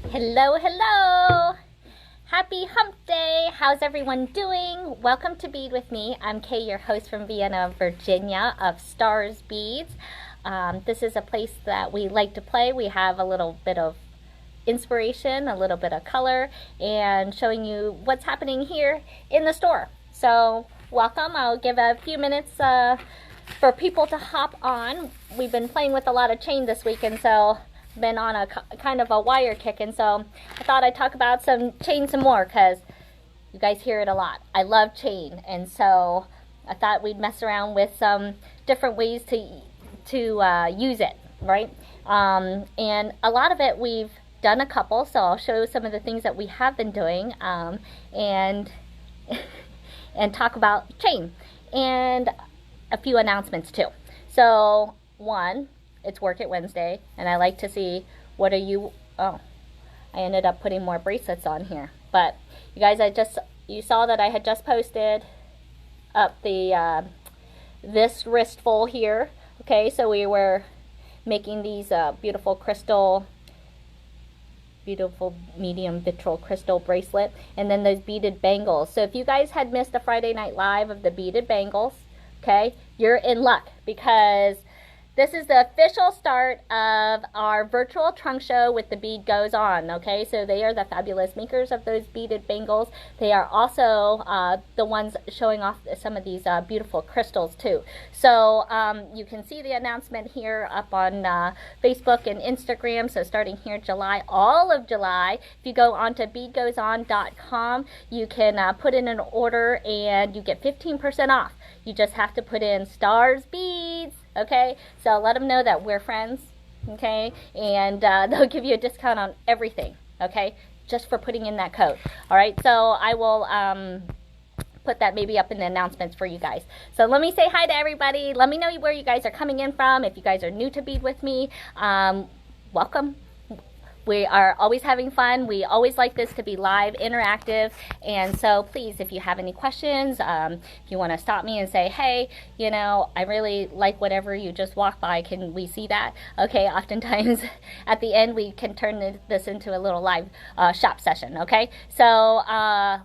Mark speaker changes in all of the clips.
Speaker 1: Hello, hello! Happy hump day! How's everyone doing? Welcome to Bead with me. I'm Kay, your host from Vienna, Virginia of Stars Beads. This is a place that we like to play. We have a little bit of inspiration, a little bit of color, and showing you what's happening here in the store. So welcome. I'll give a few minutes for people to hop on. We've been playing with a lot of chain this week, and so been on a kind of a wire kick, and so I thought I'd talk about some chain some more because you guys hear it a lot. I love chain, and so I thought we'd mess around with some different ways to use it, right? And a lot of it we've done a couple, so I'll show some of the things that we have been doing, and and talk about chain and a few announcements too. So one, it's Work It Wednesday, and I like to see what are you. Oh, I ended up putting more bracelets on here, but you guys, you saw that I had just posted up the this wristful here. Okay, so we were making these beautiful medium vitral crystal bracelet, and then those beaded bangles. So if you guys had missed the Friday night live of the beaded bangles, okay, you're in luck, because this is the official start of our virtual trunk show with the Bead Goes On, okay? So they are the fabulous makers of those beaded bangles. They are also the ones showing off some of these beautiful crystals too. So you can see the announcement here up on Facebook and Instagram. So starting here July, all of July, if you go onto beadgoeson.com, you can put in an order and you get 15% off. You just have to put in Stars Beads. Okay, so let them know that we're friends, okay, and they'll give you a discount on everything, okay, just for putting in that code. All right, so I will put that maybe up in the announcements for you guys. So let me say hi to everybody. Let me know where you guys are coming in from. If you guys are new to Bead with me, welcome. We are always having fun. We always like this to be live, interactive, and so please, if you have any questions, if you want to stop me and say, hey, you know, I really like whatever you just walked by, can we see that? Okay, oftentimes at the end we can turn this into a little live shop session, okay? So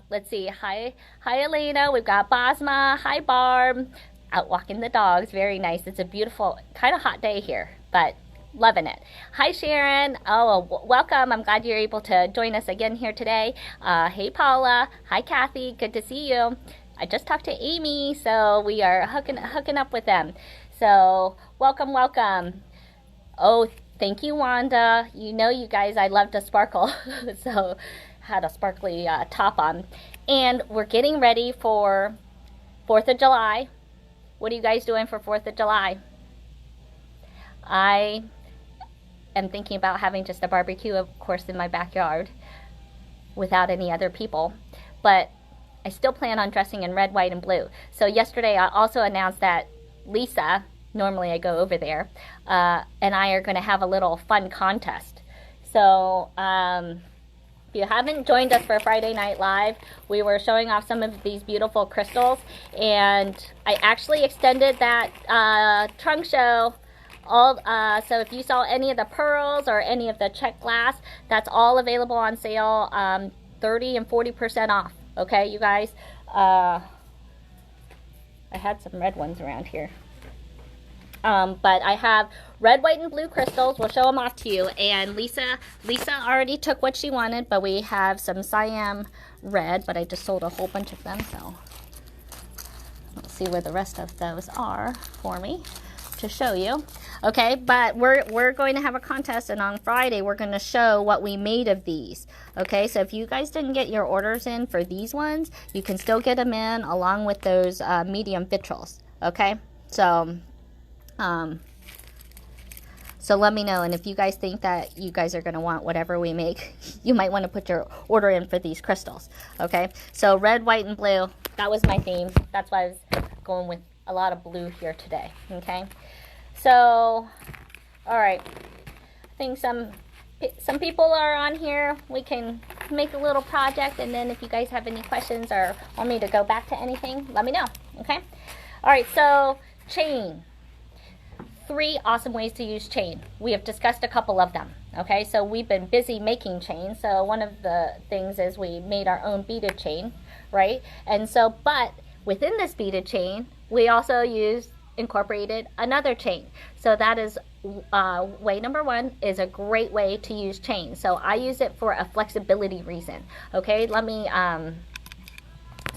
Speaker 1: let's see, hi Elena, we've got Basma, hi Barb, out walking the dogs, very nice. It's a beautiful, kind of hot day here, but loving it. Hi Sharon. Oh, welcome. I'm glad you're able to join us again here today. Hey Paula. Hi Kathy. Good to see you. I just talked to Amy, so we are hooking up with them. So welcome. Oh, thank you, Wanda. You know, you guys, I love to sparkle, so had a sparkly top on. And we're getting ready for 4th of July. What are you guys doing for 4th of July? I am thinking about having just a barbecue, of course, in my backyard without any other people, but I still plan on dressing in red, white, and blue. So yesterday I also announced that Lisa, normally I go over there, and I are going to have a little fun contest. So if you haven't joined us for Friday Night Live, we were showing off some of these beautiful crystals, and I actually extended that trunk show. So if you saw any of the pearls or any of the check glass, that's all available on sale, 30 and 40% off. Okay, you guys. I had some red ones around here. But I have red, white, and blue crystals. We'll show them off to you. And Lisa already took what she wanted, but we have some cyan red, but I just sold a whole bunch of them, so let's see where the rest of those are for me to show you. Okay, but we're going to have a contest, and on Friday we're going to show what we made of these. Okay, so if you guys didn't get your orders in for these ones, you can still get them in along with those medium vitrals. Okay, so let me know, and if you guys think that you guys are going to want whatever we make, you might want to put your order in for these crystals. Okay, so red, white, and blue, that was my theme. That's why I was going with a lot of blue here today. Okay, so all right, I think some people are on here. We can make a little project, and then if you guys have any questions or want me to go back to anything, let me know. Okay, all right, so chain. 3 awesome ways to use chain. We have discussed a couple of them. Okay, so we've been busy making chain. So one of the things is we made our own beaded chain, right? And so, but within this beaded chain, we also incorporated another chain. So that is way number one, is a great way to use chain. So I use it for a flexibility reason. Okay, let me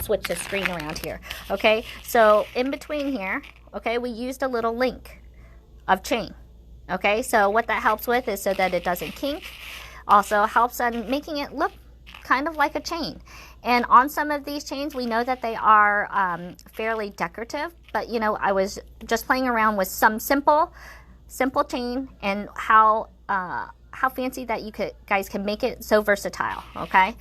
Speaker 1: switch the screen around here. Okay, so in between here, okay, we used a little link of chain. Okay, so what that helps with is so that it doesn't kink. Also helps on making it look kind of like a chain. And on some of these chains, we know that they are fairly decorative, but you know, I was just playing around with some simple chain, and how fancy that you guys can make it so versatile. Okay,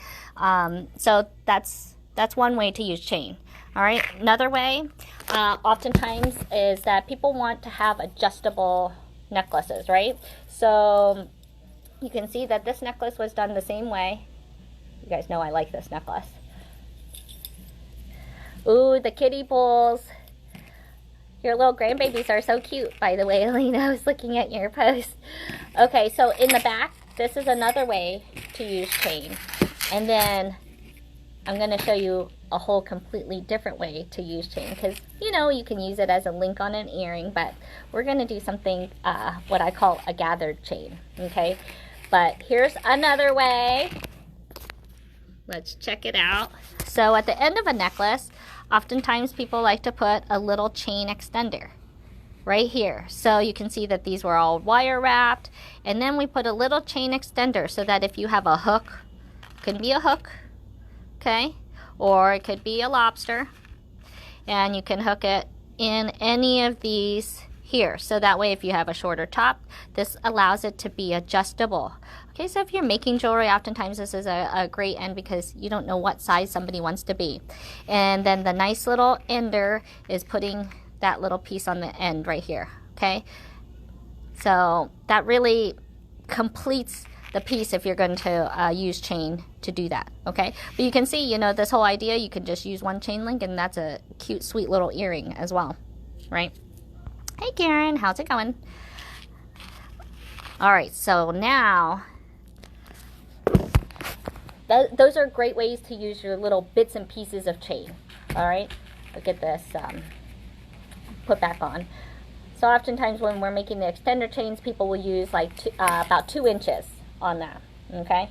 Speaker 1: so that's one way to use chain. All right, another way oftentimes is that people want to have adjustable necklaces, right? So you can see that this necklace was done the same way. You guys know I like this necklace. Ooh, the kiddie pools. Your little grandbabies are so cute, by the way, Alina. I was looking at your post. Okay, so in the back, this is another way to use chain. And then I'm going to show you a whole completely different way to use chain, because you know you can use it as a link on an earring, but we're going to do something what I call a gathered chain. Okay, but here's another way. Let's check it out. So at the end of a necklace, oftentimes people like to put a little chain extender right here. So you can see that these were all wire wrapped, and then we put a little chain extender so that if you have a hook, it can be a hook, okay, or it could be a lobster, and you can hook it in any of these here. So that way if you have a shorter top, this allows it to be adjustable. Okay, so if you're making jewelry, oftentimes this is a great end because you don't know what size somebody wants to be. And then the nice little ender is putting that little piece on the end right here. Okay, so that really completes the piece if you're going to use chain to do that. Okay, but you can see, you know, this whole idea, you can just use one chain link and that's a cute, sweet little earring as well, right? Hey Karen, how's it going? All right, so now those are great ways to use your little bits and pieces of chain. All right, look at this, put back on. So oftentimes when we're making the extender chains, people will use like about 2 inches on that. Okay,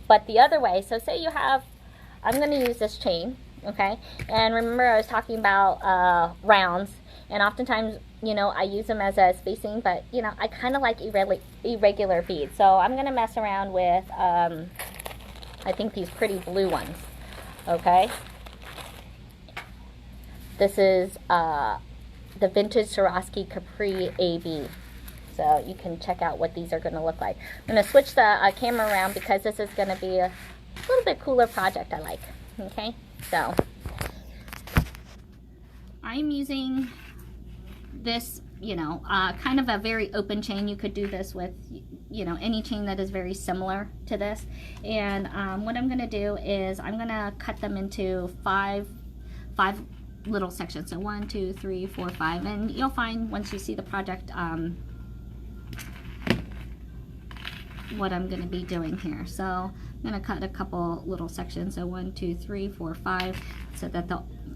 Speaker 1: but the other way, so say you have, I'm going to use this chain, okay, and remember I was talking about rounds, and oftentimes, you know, I use them as a spacing, but you know, I kind of like irregular beads, so I'm going to mess around with I think these pretty blue ones. Okay, this is the vintage Swarovski Capri AB. So you can check out what these are going to look like. I'm going to switch the camera around because this is going to be a little bit cooler project I like. Okay, so I'm using this, you know, kind of a very open chain. You could do this with, you know, any chain that is very similar to this. And what I'm going to do is I'm going to cut them into five little sections. So 1, 2, 3, 4, 5, and you'll find once you see the project what I'm going to be doing here. So I'm going to cut a couple little sections. So 1, 2, 3, 4, 5, so that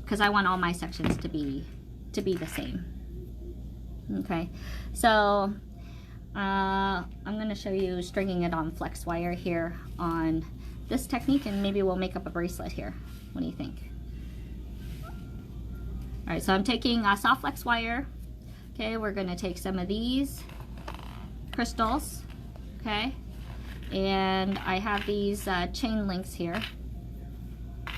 Speaker 1: because I want all my sections to be the same. Okay, so I'm going to show you stringing it on flex wire here on this technique, and maybe we'll make up a bracelet here. What do you think? All right, so I'm taking a soft flex wire. Okay, we're going to take some of these crystals. Okay, and I have these chain links here. I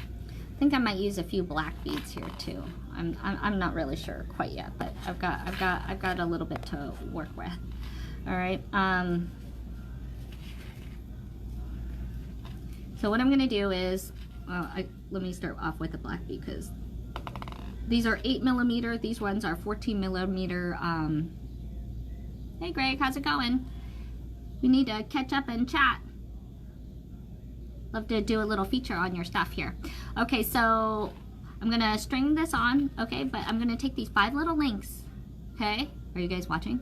Speaker 1: think I might use a few black beads here too. I'm not really sure quite yet, but I've got a little bit to work with. All right. So what I'm going to do is, let me start off with the black bead because these are 8mm. These ones are 14mm. Hey Greg, how's it going? We need to catch up and chat. Love to do a little feature on your stuff here. Okay, so I'm gonna string this on, okay, but I'm gonna take these 5 little links, okay? Are you guys watching?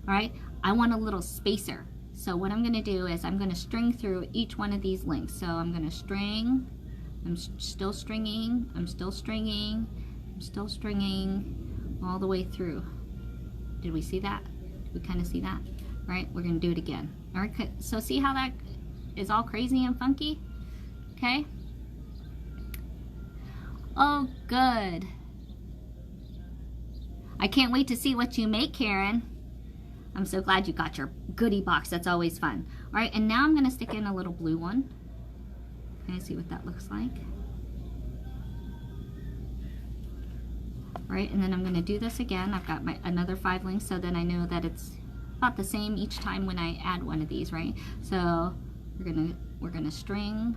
Speaker 1: All right, I want a little spacer. So what I'm going to do is I'm going to string through each one of these links. So I'm going to string, I'm still stringing, I'm still stringing, I'm still stringing all the way through. Did we see that? Did we kind of see that? Right, we're going to do it again. All right, so see how that is all crazy and funky? Okay. Oh, good. I can't wait to see what you make, Karen. I'm so glad you got your goodie box. That's always fun. All right, and now I'm going to stick in a little blue one. Okay, see what that looks like. All right, and then I'm going to do this again. I've got my another 5 links, so then I know that it's about the same each time when I add one of these, right? So we're gonna string,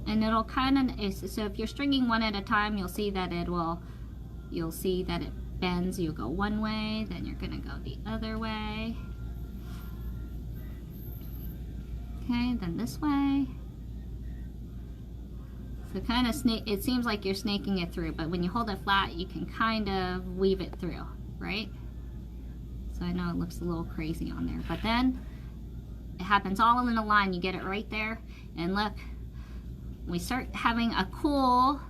Speaker 1: and it'll kind of, so if you're stringing one at a time, you'll see that you'll see that it bends. You'll go one way, then you're gonna go the other way. Okay, then this way. So kind of snake, it seems like you're snaking it through, but when you hold it flat, you can kind of weave it through, right? So I know it looks a little crazy on there, but then it happens all in a line. You get it right there, and look, we start having a cool,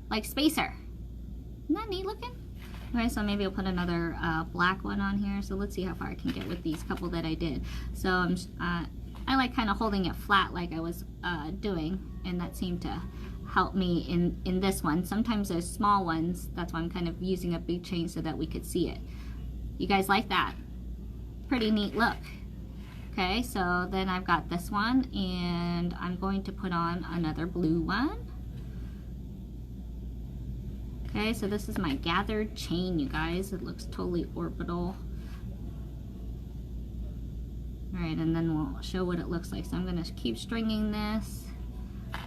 Speaker 1: like, spacer. Isn't that neat looking? Okay, so maybe I'll put another black one on here. So let's see how far I can get with these couple that I did. So I like kind of holding it flat like I was doing, and that seemed to help me in this one. Sometimes there's small ones, that's why I'm kind of using a big chain so that we could see it. You guys like that? Pretty neat look. Okay, so then I've got this one, and I'm going to put on another blue one. Okay, so this is my gathered chain, you guys. It looks totally orbital. All right, and then we'll show what it looks like. So I'm gonna keep stringing this.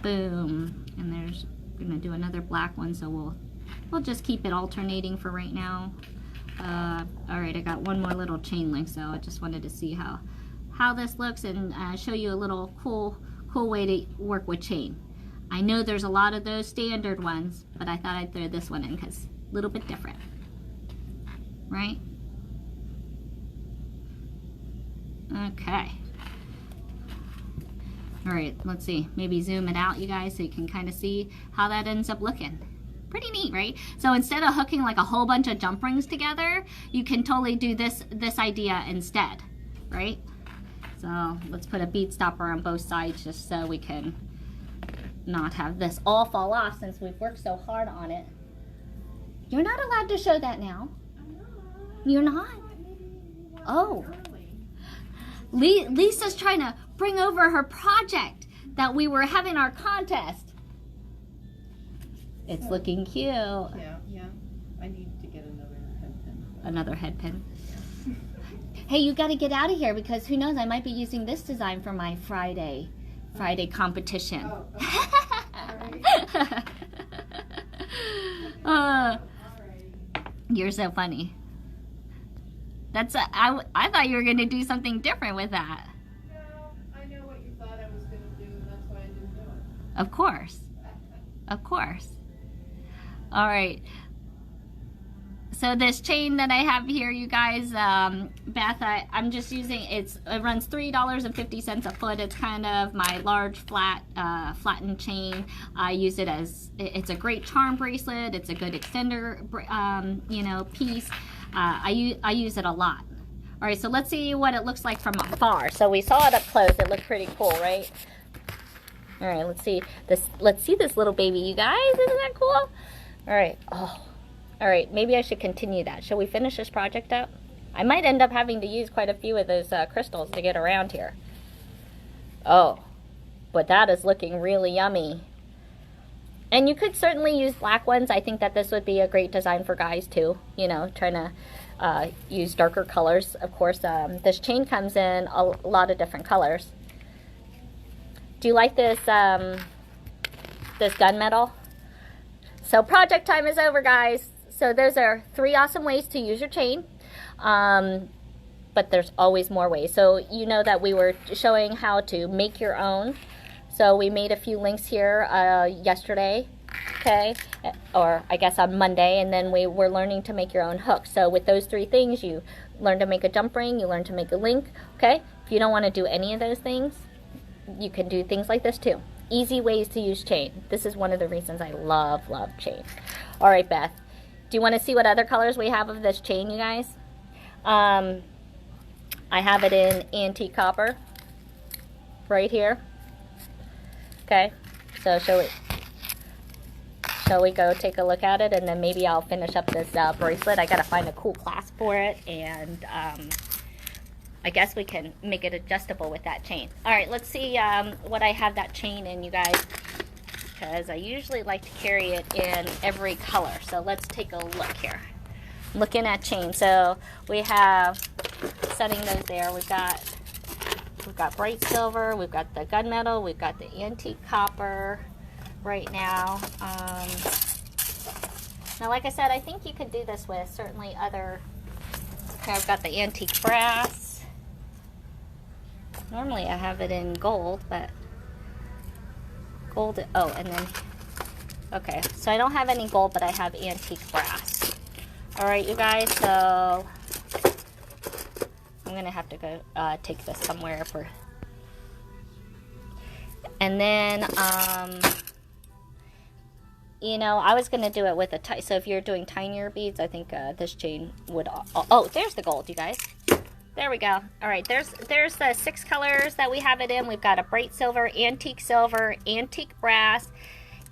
Speaker 1: Boom, and there's, we're gonna do another black one, so we'll just keep it alternating for right now. All right, I got one more little chain link, so I just wanted to see how this looks and show you a little cool way to work with chain. I know there's a lot of those standard ones, but I thought I'd throw this one in because a little bit different, right? Okay. All right, let's see. Maybe zoom it out, you guys, so you can kind of see how that ends up looking. Pretty neat, right? So instead of hooking like a whole bunch of jump rings together, you can totally do this idea instead, right? So let's put a bead stopper on both sides just so we can not have this all fall off since we've worked so hard on it. You're not allowed to show that now. You're not? Oh. Lisa's trying to bring over her project that we were having our contest. It's looking cute.
Speaker 2: Yeah. I need to get another head pin.
Speaker 1: Another head pin. Hey, you got to get out of here because who knows, I might be using this design for my Friday competition.
Speaker 2: Oh, okay. All right.
Speaker 1: You're so funny. I thought you were going to do something different with that.
Speaker 2: No, I know what you thought I was going to do, and that's why I didn't do it.
Speaker 1: Of course. Of course. All right. So this chain that I have here, you guys, Beth, I'm just using, it runs $3.50 a foot. It's kind of my large flattened chain. I use it as, it's a great charm bracelet. It's a good extender, piece. I use it a lot. All right, so let's see what it looks like from afar. So we saw it up close. It looked pretty cool, right? All right, let's see this. Let's see this little baby, you guys. Isn't that cool? All right. Oh. All right, maybe I should continue that. Shall we finish this project up? I might end up having to use quite a few of those crystals to get around here. Oh, but that is looking really yummy. And you could certainly use black ones. I think that this would be a great design for guys too. You know, trying to use darker colors. Of course, this chain comes in a lot of different colors. Do you like this, this gunmetal? So project time is over, guys. So those are 3 awesome ways to use your chain, but there's always more ways. So you know that we were showing how to make your own. So we made a few links here yesterday. okay, or I guess on Monday, and then we were learning to make your own hook. So with those 3 things, you learn to make a jump ring, you learn to make a link, okay? If you don't want to do any of those things, you can do things like this too. Easy ways to use chain. This is one of the reasons I love chain. All right, Beth, do you want to see what other colors we have of this chain, you guys? I have it in antique copper right here. Okay, so shall we go take a look at it, and then maybe I'll finish up this bracelet. I gotta find a cool clasp for it, and I guess we can make it adjustable with that chain. All right, let's see what I have that chain in, you guys, because I usually like to carry it in every color. So let's take a look here. Looking at chain, so we have, setting those there, we've got bright silver, we've got the gunmetal, we've got the antique copper right now. Now, like I said, I think you could do this with certainly other, okay, I've got the antique brass. Normally I have it in gold, but gold, oh, and then, okay, so I don't have any gold, but I have antique brass. All right, you guys, so I'm gonna have to go take this somewhere for, and then you know, I was gonna do it with a so if you're doing tinier beads, I think this chain would, oh, there's the gold, you guys. There we go. All right, there's the 6 colors that we have it in. We've got a bright silver, antique brass,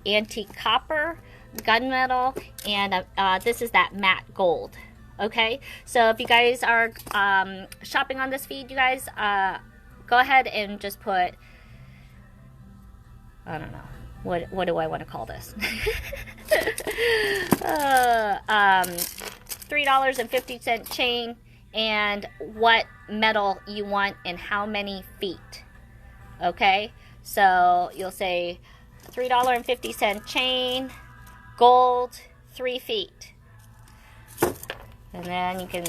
Speaker 1: antique copper, gunmetal, and this is that matte gold. Okay, so if you guys are shopping on this feed, you guys go ahead and just put, I don't know, what do I want to call this? $3.50 chain, and what metal you want and how many feet. Okay, so you'll say $3.50 chain, gold, 3 feet. And then you can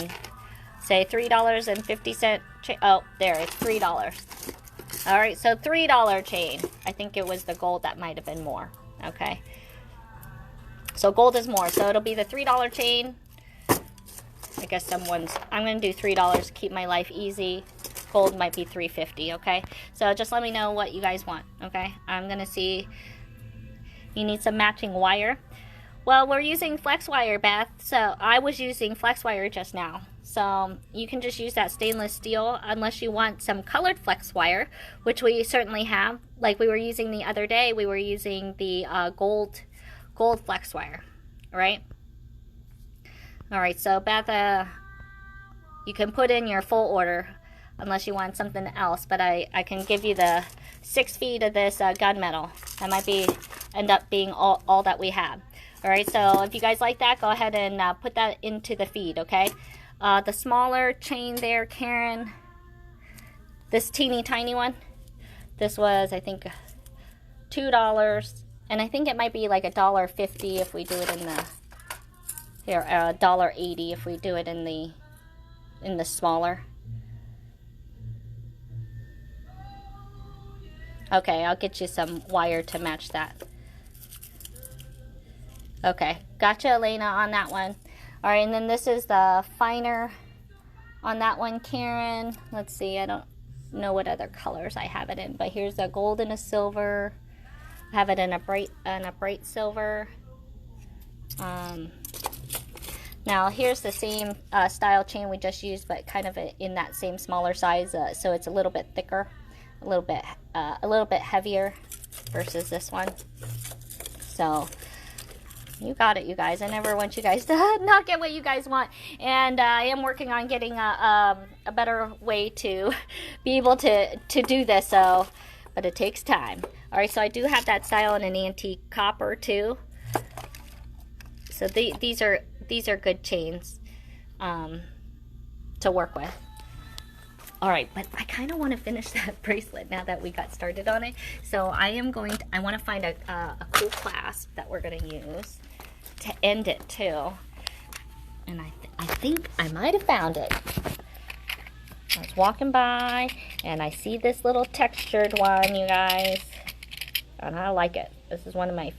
Speaker 1: say $3.50 chain. Oh, there, it's $3. All right, so $3 chain. I think it was the gold that might have been more. Okay, so gold is more, so it'll be the $3 chain. I guess I'm gonna do $3 to keep my life easy. Gold might be $3.50. Okay, so just let me know what you guys want. Okay, I'm gonna see. You need some matching wire. Well, we're using flex wire, Beth, so I was using flex wire just now. So you can just use that stainless steel unless you want some colored flex wire, which we certainly have. Like we were using the other day, we were using the gold flex wire, right? All right, so Beth, you can put in your full order unless you want something else, but I can give you the 6 feet of this gunmetal. That might end up being all that we have. All right, so if you guys like that, go ahead and put that into the feed, okay? The smaller chain there, Karen, this teeny tiny one, this was, I think, $2, and I think it might be like $1.50 if we do it in the, here, $1.80 if we do it in the smaller. Okay, I'll get you some wire to match that. Okay, gotcha, Elena, on that one. All right, and then this is the finer on that one, Karen. Let's see, I don't know what other colors I have it in, but here's a gold and a silver. I have it in a bright silver. Now here's the same style chain we just used, but kind of in that same smaller size, so it's a little bit thicker, a little bit heavier versus this one. So you got it, you guys. I never want you guys to not get what you guys want, and I am working on getting a better way to be able to do this. So, but it takes time. All right, so I do have that style in an antique copper too. So these are good chains to work with. All right, but I kind of want to finish that bracelet now that we got started on it. So I want to find a cool clasp that we're going to use to end it too. And I think I might have found it. I was walking by and I see this little textured one, you guys, and I like it. This is one of my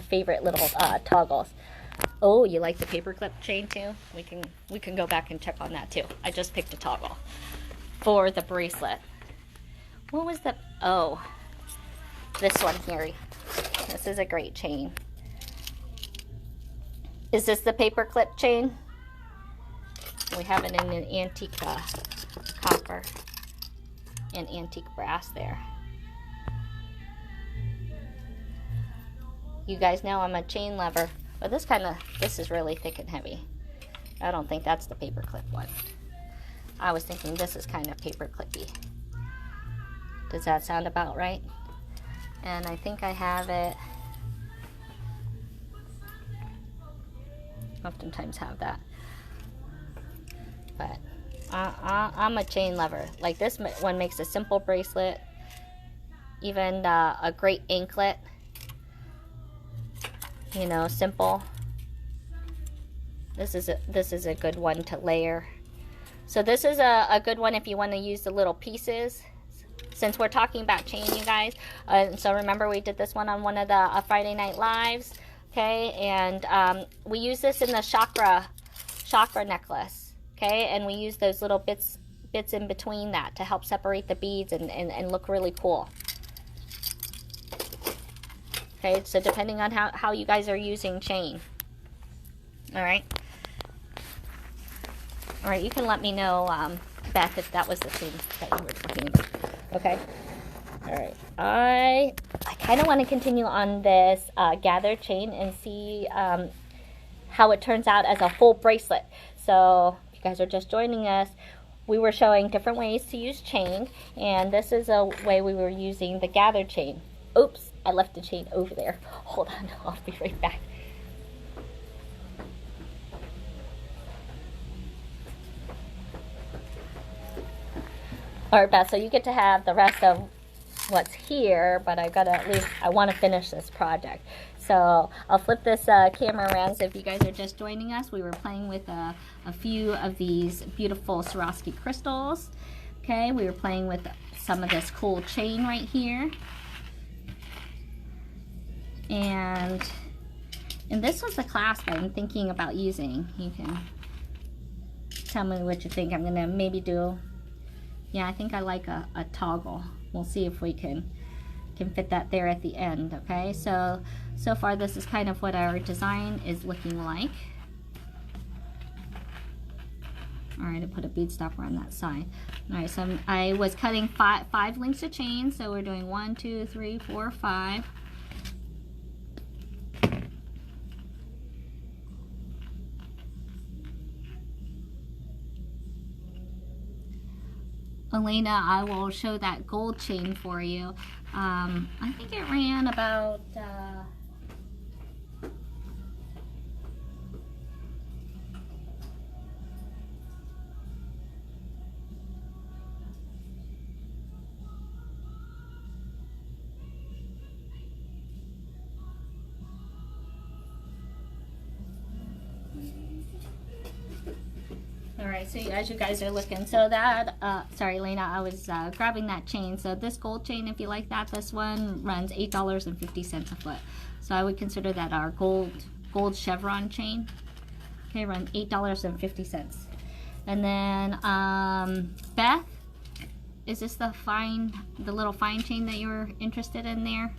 Speaker 1: favorite little toggles. Oh, you like the paperclip chain too? We can go back and check on that too. I just picked a toggle for the bracelet. What was the, oh, this one here. This is a great chain. Is this the paperclip chain? We have it in an antique copper and antique brass there. You guys know I'm a chain lover, but this is really thick and heavy. I don't think that's the paperclip one. I was thinking this is kind of paperclippy. Does that sound about right? And I think I have it. Oftentimes have that. But I'm a chain lover. Like this one makes a simple bracelet, even a great anklet. You know, simple. This is a good one to layer. So this is a good one if you want to use the little pieces. Since we're talking about chain, you guys. So remember we did this one on one of the Friday Night Lives. Okay, and we use this in the chakra necklace. Okay, and we use those little bits in between that to help separate the beads and look really cool. Okay, so depending on how you guys are using chain. Alright. Alright, you can let me know, Beth, if that was the chain that you were talking about. Okay. Alright. I kind of want to continue on this gathered chain and see how it turns out as a full bracelet. So, if you guys are just joining us, we were showing different ways to use chain, and this is a way we were using the gathered chain. Oops, I left the chain over there. Hold on, I'll be right back. Alright, Beth, so you get to have the rest of what's here, but I want to finish this project. So I'll flip this camera around. So if you guys are just joining us, we were playing with a few of these beautiful Swarovski crystals. Okay, we were playing with some of this cool chain right here. And this was the clasp I'm thinking about using. You can tell me what you think. I'm gonna maybe do, yeah, I think I like a toggle. We'll see if we can fit that there at the end. Okay, so far this is kind of what our design is looking like. All right, I put a bead stopper on that side. All right, so I was cutting five links of chain. So we're doing 1, 2, 3, 4, 5. Elena, I will show that gold chain for you. I think it ran about Alright, so as you guys are looking, so that, sorry Lena, I was grabbing that chain. So this gold chain, if you like that, this one runs $8.50 a foot. So I would consider that our gold chevron chain. Okay, run $8.50. And then, Beth, is this the little fine chain that you were interested in there?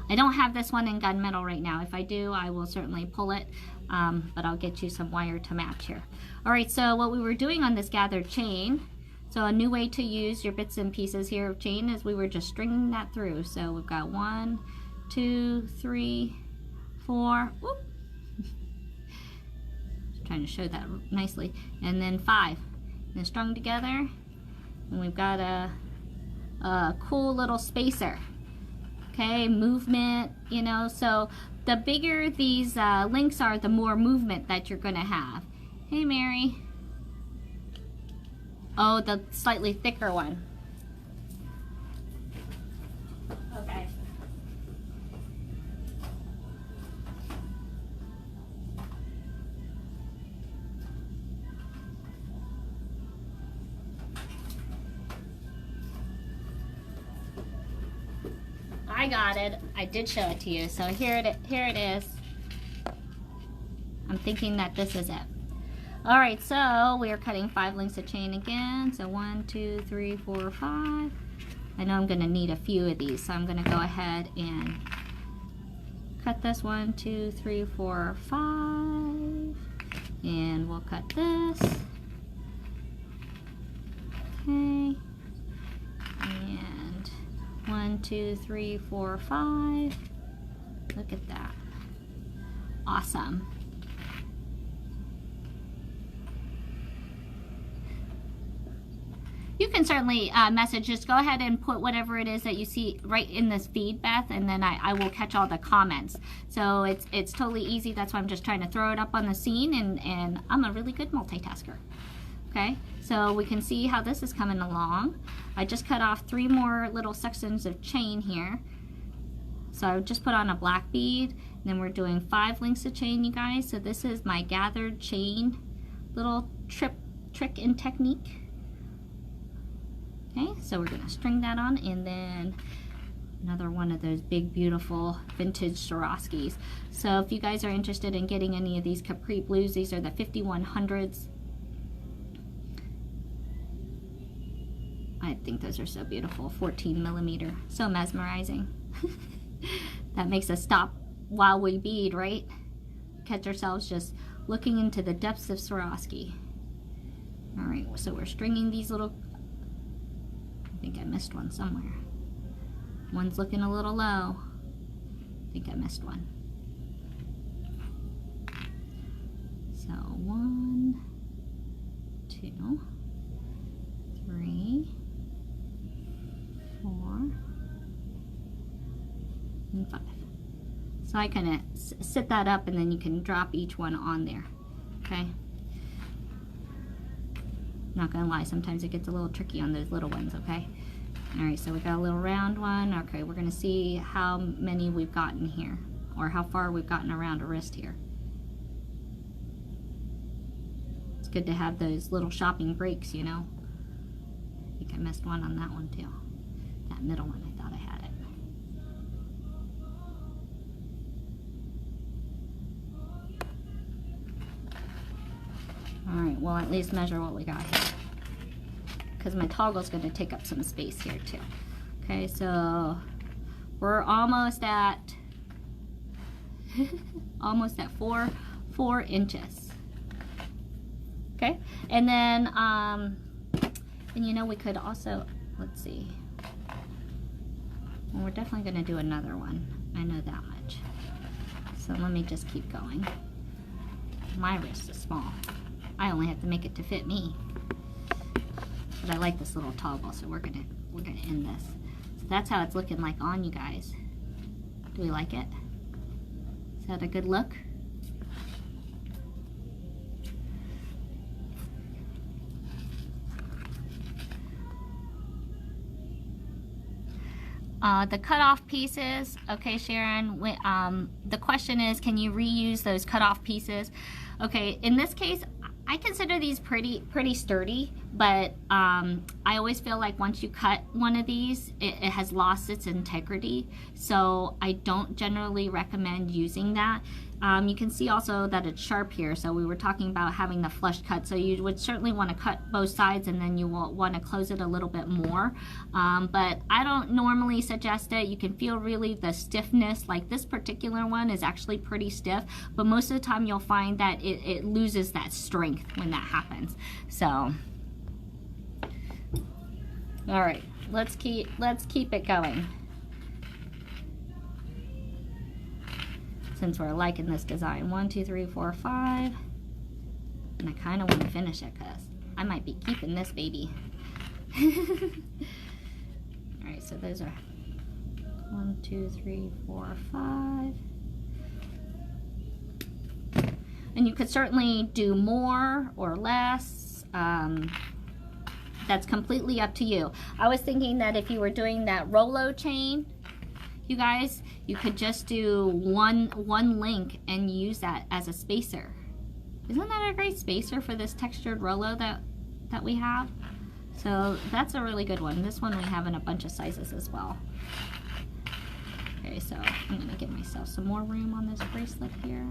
Speaker 1: I don't have this one in gunmetal right now. If I do, I will certainly pull it, but I'll get you some wire to match here. All right, so what we were doing on this gathered chain, so a new way to use your bits and pieces here of chain is we were just stringing that through. So we've got 1, 2, 3, 4, whoop. Trying to show that nicely, and then 5. And then strung together, and we've got a cool little spacer. Okay, movement, you know, so the bigger these links are, the more movement that you're gonna have. Hey, Mary. Oh, the slightly thicker one. Okay. I got it. I did show it to you. So here it is. I'm thinking that this is it. All right, so we are cutting 5 lengths of chain again. So 1, 2, 3, 4, 5. I know I'm gonna need a few of these, so I'm gonna go ahead and cut this 1, 2, 3, 4, 5. And we'll cut this. Okay. And 1, 2, 3, 4, 5. Look at that. Awesome. You can certainly message, just go ahead and put whatever it is that you see right in this feed, Beth, and then I will catch all the comments. So it's totally easy. That's why I'm just trying to throw it up on the scene, and I'm a really good multitasker. Okay, so we can see how this is coming along. I just cut off 3 more little sections of chain here. So I just put on a black bead, and then we're doing 5 lengths of chain, you guys. So this is my gathered chain little trick and technique. Okay, so we're gonna string that on, and then another one of those big, beautiful vintage Swarovskis. So if you guys are interested in getting any of these Capri Blues, these are the 5100s. I think those are so beautiful, 14 millimeter, so mesmerizing. That makes us stop while we bead, right? Catch ourselves just looking into the depths of Swarovski. All right, so we're stringing these little, I think I missed one somewhere. One's looking a little low. I think I missed one. So 1, 2, 3, 4, and 5. So I kind of sit that up, and then you can drop each one on there. Okay. Not gonna lie, sometimes it gets a little tricky on those little ones, okay? All right, so we got a little round one. Okay, we're gonna see how many we've gotten here, or how far we've gotten around a wrist here. It's good to have those little shopping breaks, you know? I think I missed one on that one too. That middle one, I thought I had it. All right, well, at least measure what we got here, because my toggle's going to take up some space here too. Okay, so we're almost at almost at 4 inches. Okay, and then and you know, we could also, let's see, well, we're definitely going to do another one, I know that much. So let me just keep going. My wrist is small. I only have to make it to fit me. But I like this little toggle, so we're gonna end this. So that's how it's looking like on you guys. Do we like it? Is that a good look? The cutoff pieces, okay, Sharon, the question is, can you reuse those cutoff pieces? Okay, in this case, I consider these pretty sturdy, but I always feel like once you cut one of these, it has lost its integrity. So I don't generally recommend using that. You can see also that it's sharp here. So we were talking about having the flush cut. So you would certainly want to cut both sides, and then you will want to close it a little bit more. But I don't normally suggest it. You can feel really the stiffness, like this particular one is actually pretty stiff, but most of the time you'll find that it loses that strength when that happens. So, all right, let's keep it going. Since we're liking this design, 1, 2, 3, 4, 5, and I kind of want to finish it because I might be keeping this baby. All right, so those are 1, 2, 3, 4, 5. And you could certainly do more or less. That's completely up to you. I was thinking that if you were doing that Rolo chain, you guys, you could just do one link and use that as a spacer. Isn't that a great spacer for this textured Rolo that we have? So that's a really good one. This one we have in a bunch of sizes as well. Okay, so I'm gonna give myself some more room on this bracelet here.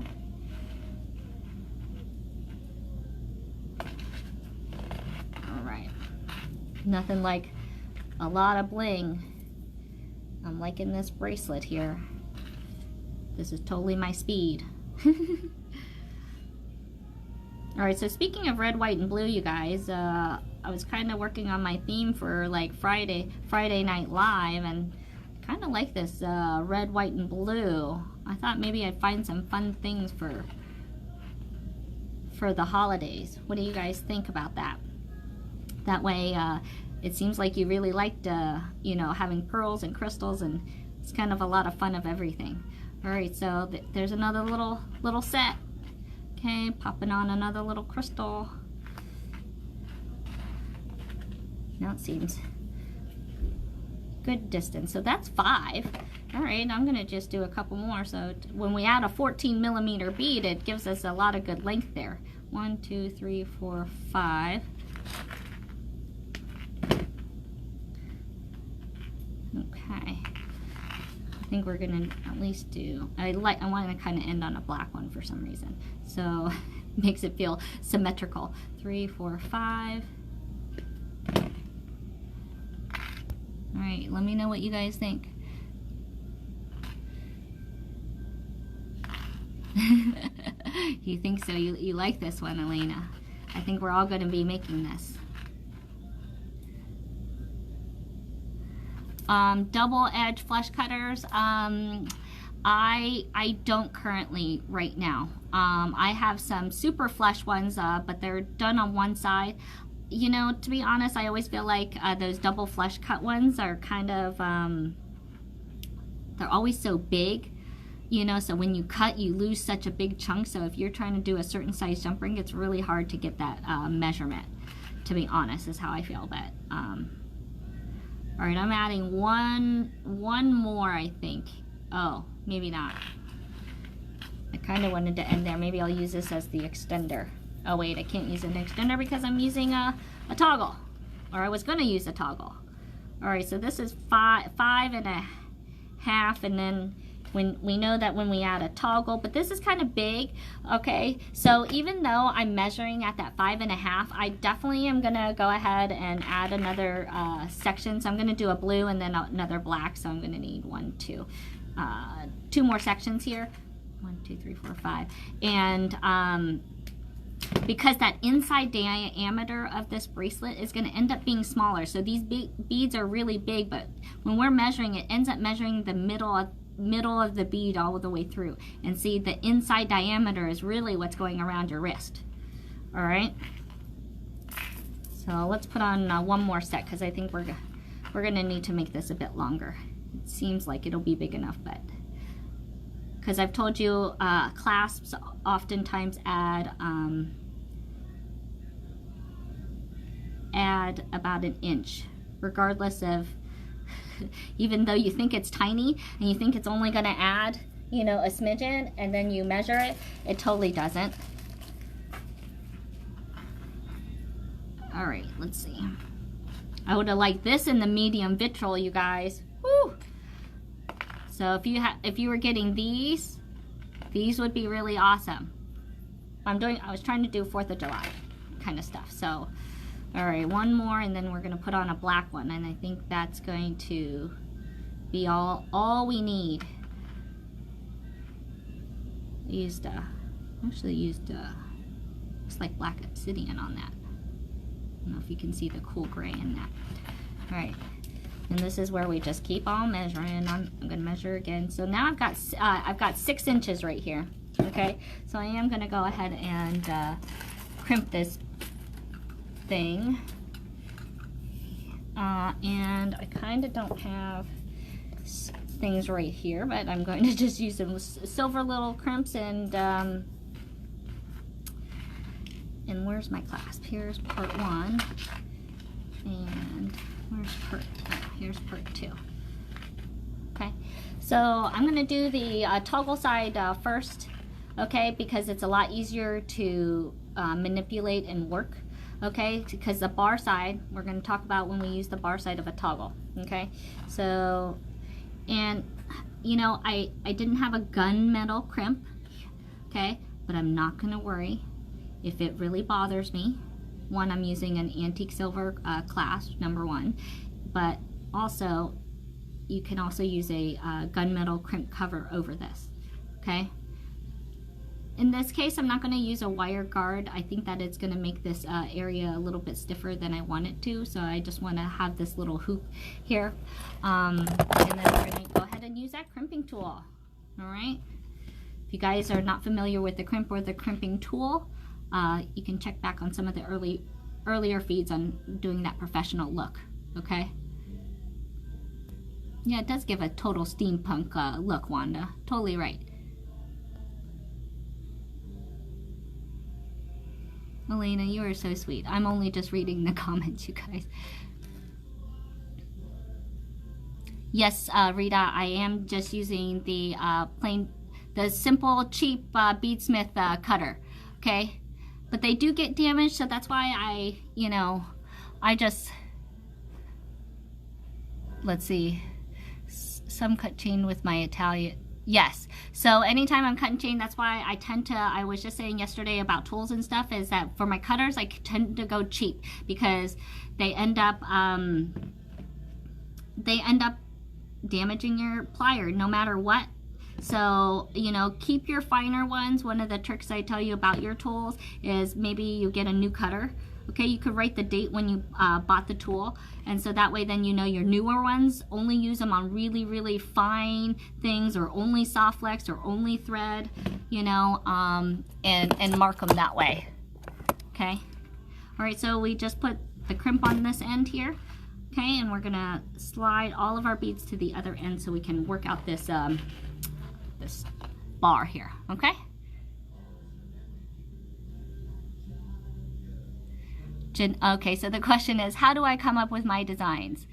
Speaker 1: All right, nothing like a lot of bling. I'm liking this bracelet here. This is totally my speed. All right, so speaking of red, white, and blue, you guys, I was kind of working on my theme for like Friday Night Live, and kind of like this red, white, and blue. I thought maybe I'd find some fun things for the holidays. What do you guys think about that? That way, it seems like you really liked, you know, having pearls and crystals, and it's kind of a lot of fun of everything. All right, so there's another little set. Okay, popping on another little crystal. Now it seems good distance. So that's 5. All right, I'm gonna just do a couple more. So when we add a 14mm bead, it gives us a lot of good length there. 1, 2, 3, 4, 5. Okay. I think we're gonna at least do, I want to kind of end on a black one for some reason, so makes it feel symmetrical. 3, 4, 5. All right, let me know what you guys think. You think so? You like this one, Elena? I think we're all going to be making this. Double edge flesh cutters, I don't currently right now. I have some super flesh ones, but they're done on one side. You know, to be honest, I always feel like those double flesh cut ones are kind of, they're always so big, you know, so when you cut, you lose such a big chunk. So if you're trying to do a certain size jump ring, it's really hard to get that measurement, to be honest, is how I feel. But all right, I'm adding one more, I think. Oh, maybe not. I kind of wanted to end there. Maybe I'll use this as the extender. Oh wait, I can't use an extender because I'm using a toggle, or I was going to use a toggle. All right, so this is 5.5, and then when we know that when we add a toggle, but this is kind of big. Okay, so even though I'm measuring at that 5.5, I definitely am gonna go ahead and add another section. So I'm gonna do a blue and then another black. So I'm gonna need 2 more sections here. 1, 2, 3, 4, 5, and because that inside diameter of this bracelet is going to end up being smaller. So these beads are really big, but when we're measuring, it ends up measuring the middle of the bead all the way through. And see, the inside diameter is really what's going around your wrist. All right. So let's put on one more set, because I think we're going to need to make this a bit longer. It seems like it'll be big enough, but because I've told you clasps oftentimes add about an inch, regardless of, even though you think it's tiny and you think it's only going to add, you know, a smidgen, and then you measure it, it totally doesn't. All right, let's see. I would have liked this in the medium vitriol, you guys. Woo! So if you were getting these would be really awesome. I was trying to do 4th of July kind of stuff. So, all right, one more, and then we're gonna put on a black one, and I think that's going to be all we need. Actually used looks like black obsidian on that. I don't know if you can see the cool gray in that. All right. And this is where we just keep on measuring. I'm gonna measure again. So now I've got 6 inches right here. Okay, so I am gonna go ahead and crimp this thing. And I kind of don't have things right here, but I'm going to just use some silver little crimps, and where's my clasp? Here's part 1, and here's part 2. Okay, so I'm going to do the toggle side first, okay, because it's a lot easier to manipulate and work, okay, because the bar side, we're going to talk about when we use the bar side of a toggle, okay. So, and you know, I didn't have a gunmetal crimp, okay, but I'm not gonna worry if it really bothers me. One, I'm using an antique silver clasp, number one, but also you can also use a gunmetal crimp cover over this, okay? In this case, I'm not going to use a wire guard. I think that it's going to make this area a little bit stiffer than I want it to, so I just want to have this little hoop here. And then we're going to go ahead and use that crimping tool, all right? If you guys are not familiar with the crimp or the crimping tool, you can check back on some of the earlier feeds on doing that professional look, okay? Yeah, it does give a total steampunk look, Wanda. Totally right. Elena, you are so sweet. I'm only just reading the comments, you guys. Yes, Rita, I am just using the the simple, cheap Beadsmith cutter, okay? But they do get damaged, so that's why I just, let's see, some cut chain with my Italian. Yes, so anytime I'm cutting chain, that's why I tend to, I was just saying yesterday about tools and stuff, is that for my cutters, I tend to go cheap because they end up damaging your plier no matter what. So, you know, keep your finer ones. One of the tricks I tell you about your tools is maybe you get a new cutter. Okay, you could write the date when you bought the tool, and so that way then you know your newer ones, only use them on really, really fine things, or only soft flex, or only thread, you know, and mark them that way, okay? All right, so we just put the crimp on this end here, okay, and we're gonna slide all of our beads to the other end so we can work out this, this bar here, okay? Okay, so the question is, how do I come up with my designs?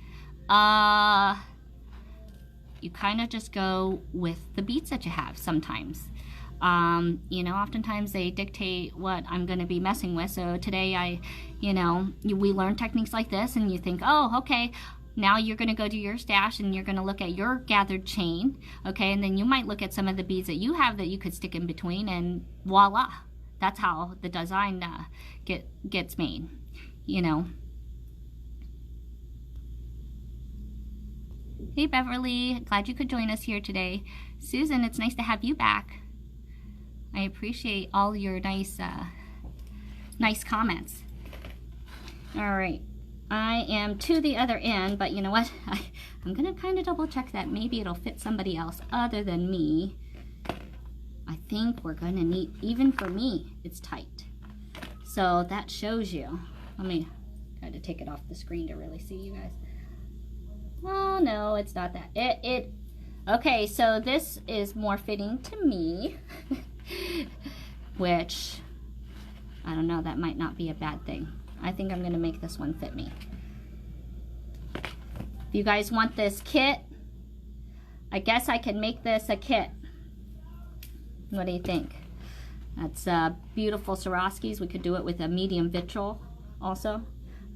Speaker 1: You kind of just go with the beads that you have sometimes. You know, oftentimes they dictate what I'm going to be messing with. So today we learn techniques like this, and you think, oh, okay, now you're going to go to your stash and you're going to look at your gathered chain, okay, and then you might look at some of the beads that you have that you could stick in between, and voila, that's how the design gets made. You know. Hey Beverly, glad you could join us here today. Susan, it's nice to have you back. I appreciate all your nice comments. All right, I am to the other end, but you know what? I'm gonna kind of double check that maybe it'll fit somebody else other than me. I think we're gonna need, even for me, it's tight. So that shows you. Let me try to take it off the screen to really see you guys. Oh no, it's not that. Okay, so this is more fitting to me, which, I don't know, that might not be a bad thing. I think I'm gonna make this one fit me. If you guys want this kit, I guess I can make this a kit. What do you think? That's beautiful Swarovskis. We could do it with a medium vitriol also. All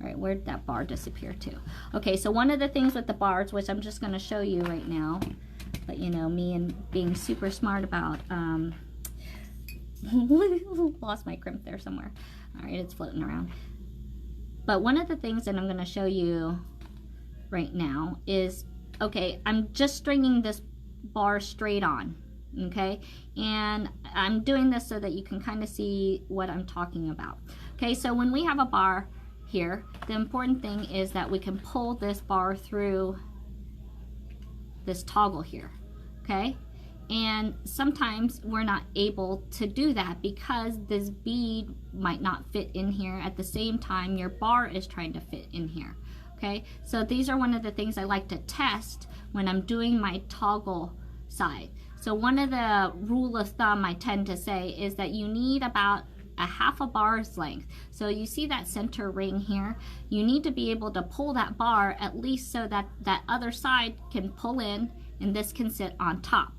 Speaker 1: right, where'd that bar disappear to? Okay, so one of the things with the bars, which I'm just going to show you right now, but you know, me and being super smart about, lost my crimp there somewhere. All right, it's floating around. But one of the things that I'm going to show you right now is, okay, I'm just stringing this bar straight on, okay? And I'm doing this so that you can kind of see what I'm talking about. Okay, so when we have a bar here, the important thing is that we can pull this bar through this toggle here, okay? And sometimes we're not able to do that because this bead might not fit in here at the same time your bar is trying to fit in here, okay? So these are one of the things I like to test when I'm doing my toggle side. So one of the rule of thumb I tend to say is that you need about a half a bar's length. So you see that center ring here? You need to be able to pull that bar at least so that that other side can pull in and this can sit on top.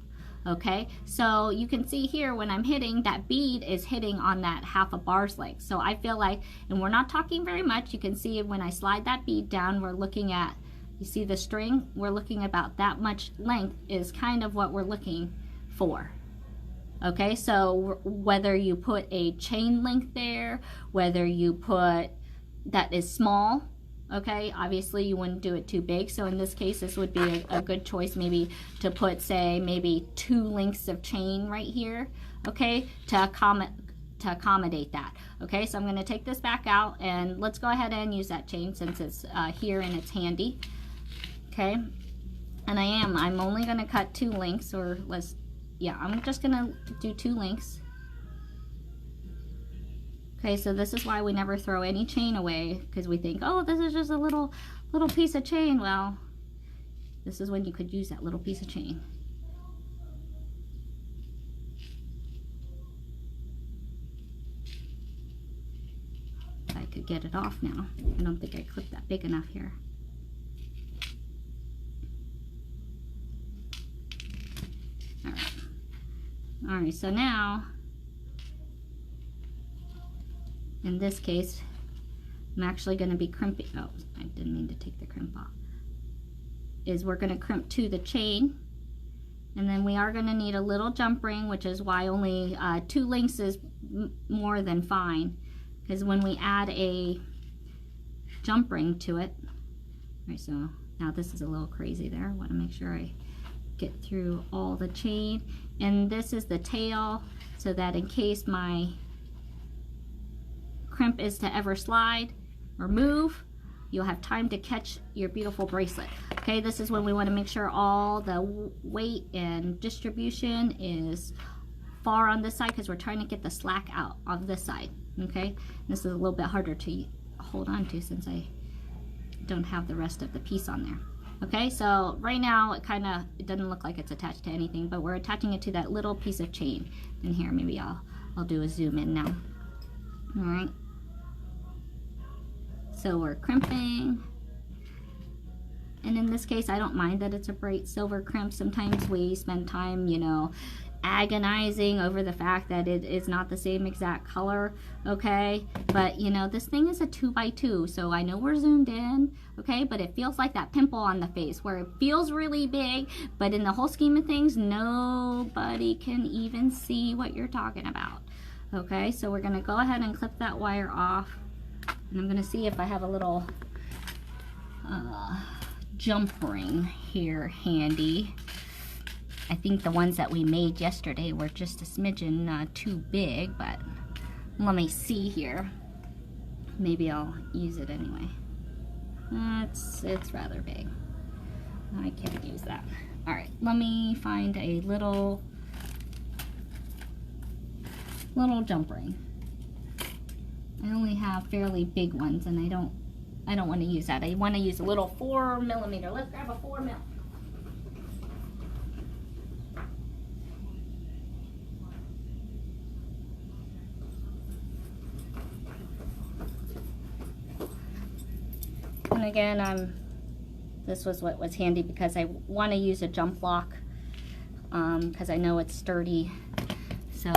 Speaker 1: Okay, so you can see here when I'm hitting, that bead is hitting on that half a bar's length. So I feel like, and we're not talking very much, you can see when I slide that bead down, we're looking at You see the string? We're looking about that much length is kind of what we're looking for. Okay, so whether you put a chain length there, whether you put that is small, okay, obviously you wouldn't do it too big. So in this case, this would be a good choice maybe to put, say, maybe 2 lengths of chain right here, okay, to accommodate that. Okay, so I'm going to take this back out and let's go ahead and use that chain since it's here and it's handy. Okay, and I'm only going to cut 2 lengths, or I'm just going to do 2 lengths. Okay, so this is why we never throw any chain away, because we think, oh, this is just a little piece of chain. Well, this is when you could use that little piece of chain. I could get it off now. I don't think I clipped that big enough here. All right, so now, in this case, I'm actually going to be crimping. Oh, I didn't mean to take the crimp off. We're going to crimp to the chain, and then we are going to need a little jump ring, which is why only 2 lengths is more than fine, because when we add a jump ring to it. All right, so now this is a little crazy there. I want to make sure I get through all the chain, and this is the tail, so that in case my crimp is to ever slide or move, you'll have time to catch your beautiful bracelet. Okay, this is when we want to make sure all the weight and distribution is far on this side, because we're trying to get the slack out on this side. Okay, this is a little bit harder to hold on to since I don't have the rest of the piece on there. Okay, so right now it doesn't look like it's attached to anything, but we're attaching it to that little piece of chain. And here, maybe I'll do a zoom in now. All right. So we're crimping. And in this case, I don't mind that it's a bright silver crimp. Sometimes we spend time, you know, agonizing over the fact that it is not the same exact color, okay? But, you know, this thing is a 2x2, so I know we're zoomed in, okay? But it feels like that pimple on the face where it feels really big, but in the whole scheme of things, nobody can even see what you're talking about, okay? So we're going to go ahead and clip that wire off, and I'm going to see if I have a little jump ring here handy. I think the ones that we made yesterday were just a smidgen too big, but let me see here. Maybe I'll use it anyway. It's rather big. I can't use that. All right, let me find a little jump ring. I only have fairly big ones, and I don't want to use that. I want to use a little 4mm. Let's grab a 4mm. And again, this was what was handy because I want to use a jump lock because I know it's sturdy. So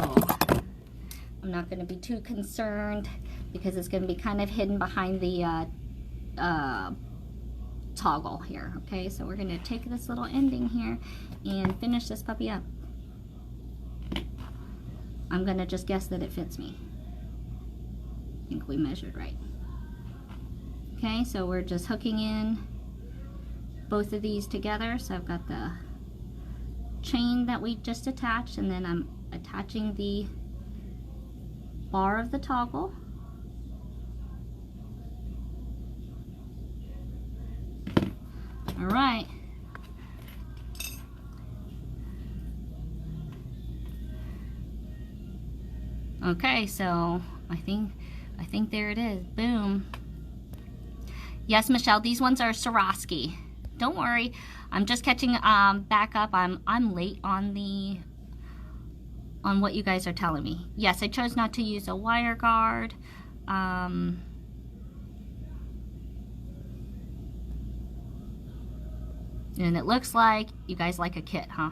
Speaker 1: I'm not going to be too concerned because it's going to be kind of hidden behind the toggle here. Okay, so we're going to take this little ending here and finish this puppy up. I'm going to just guess that it fits me. I think we measured right. Okay, so we're just hooking in both of these together. So I've got the chain that we just attached, and then I'm attaching the bar of the toggle. All right. Okay, so I think there it is. Boom. Yes, Michelle, these ones are Swarovski. Don't worry, I'm just catching back up. I'm late on what you guys are telling me. Yes, I chose not to use a wire guard. And it looks like you guys like a kit, huh?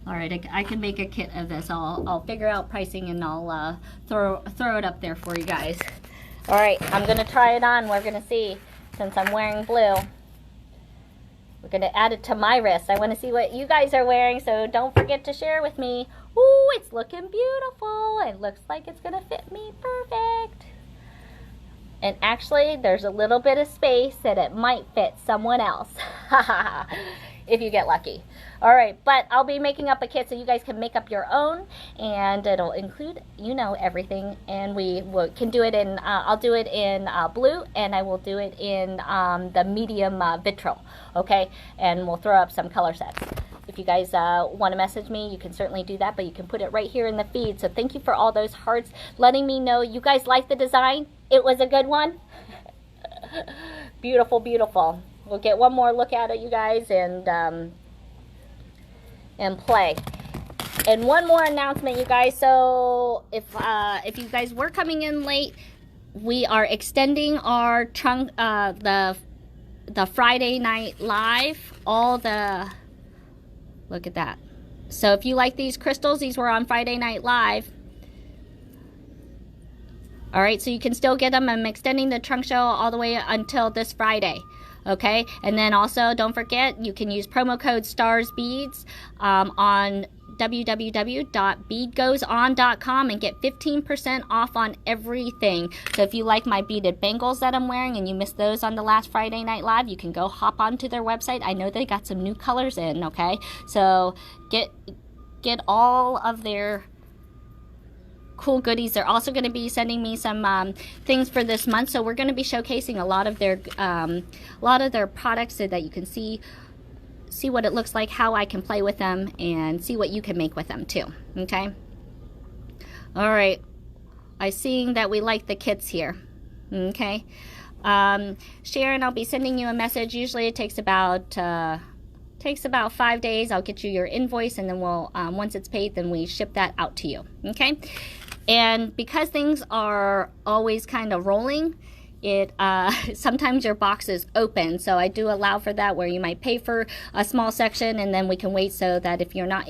Speaker 1: All right, I can make a kit of this. I'll figure out pricing and I'll throw it up there for you guys. All right, I'm gonna try it on. We're gonna see, since I'm wearing blue. We're going to add it to my wrist. I want to see what you guys are wearing, so don't forget to share with me. Ooh, it's looking beautiful. It looks like it's going to fit me perfect. And actually, there's a little bit of space that it might fit someone else. If you get lucky. All right, but I'll be making up a kit so you guys can make up your own, and it'll include, you know, everything. And we can do it in, I'll do it in blue, and I will do it in the medium vitriol, okay? And we'll throw up some color sets. If you guys want to message me, you can certainly do that, but you can put it right here in the feed. So thank you for all those hearts, letting me know you guys like the design. It was a good one. Beautiful, beautiful. We'll get one more look at it, you guys, and play. And one more announcement, you guys. So if you guys were coming in late, we are extending our trunk, the Friday night live. Look at that. So if you like these crystals, these were on Friday Night Live. All right, so you can still get them. I'm extending the trunk show all the way until this Friday. Okay, and then also don't forget, you can use promo code STARSBEADS on www.beadgoeson.com and get 15% off on everything. So if you like my beaded bangles that I'm wearing and you missed those on the last Friday Night Live, you can go hop onto their website. I know they got some new colors in, okay? So get all of their cool goodies. They're also going to be sending me some things for this month, so we're going to be showcasing a lot of their products so that you can see what it looks like, how I can play with them, and see what you can make with them too. Okay. All right. I see that we like the kits here. Okay. Sharon, I'll be sending you a message. Usually it takes about 5 days. I'll get you your invoice, and then we'll once it's paid, then we ship that out to you. Okay. And because things are always kind of rolling, sometimes your box is open, so I do allow for that, where you might pay for a small section and then we can wait, so that if you're not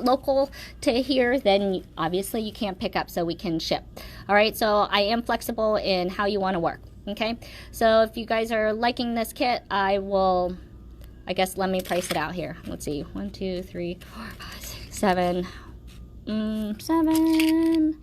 Speaker 1: local to here, then obviously you can't pick up, so we can ship. All right, so I am flexible in how you want to work. Okay, so if you guys are liking this kit, I guess let me price it out here. Let's see, 1 2 3 4 5 6 7 7.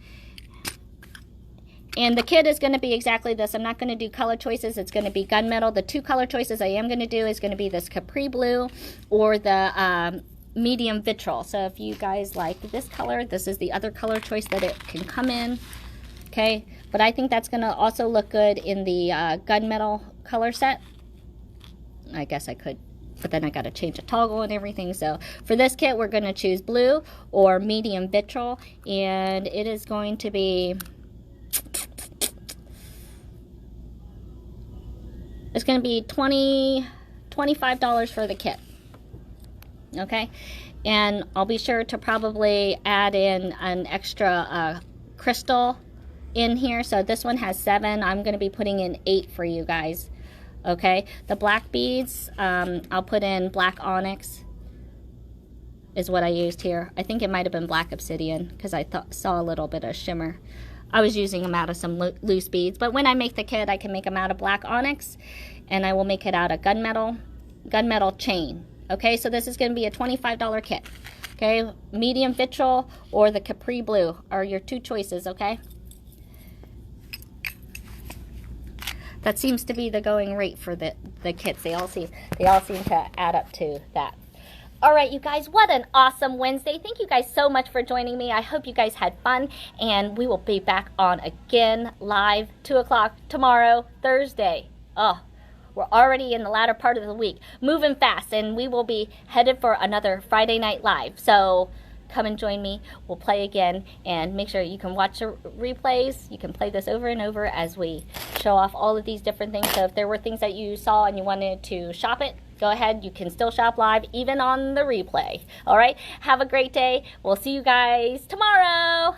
Speaker 1: And the kit is going to be exactly this. I'm not going to do color choices. It's going to be gunmetal. The 2 color choices I am going to do is going to be this Capri Blue or the medium vitriol. So if you guys like this color, this is the other color choice that it can come in. Okay, but I think that's going to also look good in the gunmetal color set. I guess I could, but then I got to change a toggle and everything. So for this kit, we're going to choose blue or medium vitriol, and it is going to be, it's going to be $25 for the kit. Okay, and I'll be sure to probably add in an extra crystal in here. So this one has 7. I'm going to be putting in 8 for you guys. Okay, the black beads, I'll put in black onyx is what I used here. I think it might have been black obsidian, because I saw a little bit of shimmer. I was using them out of some loose beads, but when I make the kit, I can make them out of black onyx, and I will make it out of gunmetal chain. Okay, so this is going to be a $25 kit. Okay, medium vitriol or the Capri Blue are your 2 choices. Okay. That seems to be the going rate for the kits. They all seem to add up to that. All right, you guys, what an awesome Wednesday. Thank you guys so much for joining me. I hope you guys had fun, and we will be back on again live 2 o'clock tomorrow, Thursday. Oh, we're already in the latter part of the week, moving fast, and we will be headed for another Friday Night Live. So come and join me. We'll play again, and make sure you can watch the replays. You can play this over and over as we show off all of these different things. So if there were things that you saw and you wanted to shop it, go ahead. You can still shop live even on the replay. All right, have a great day. We'll see you guys tomorrow.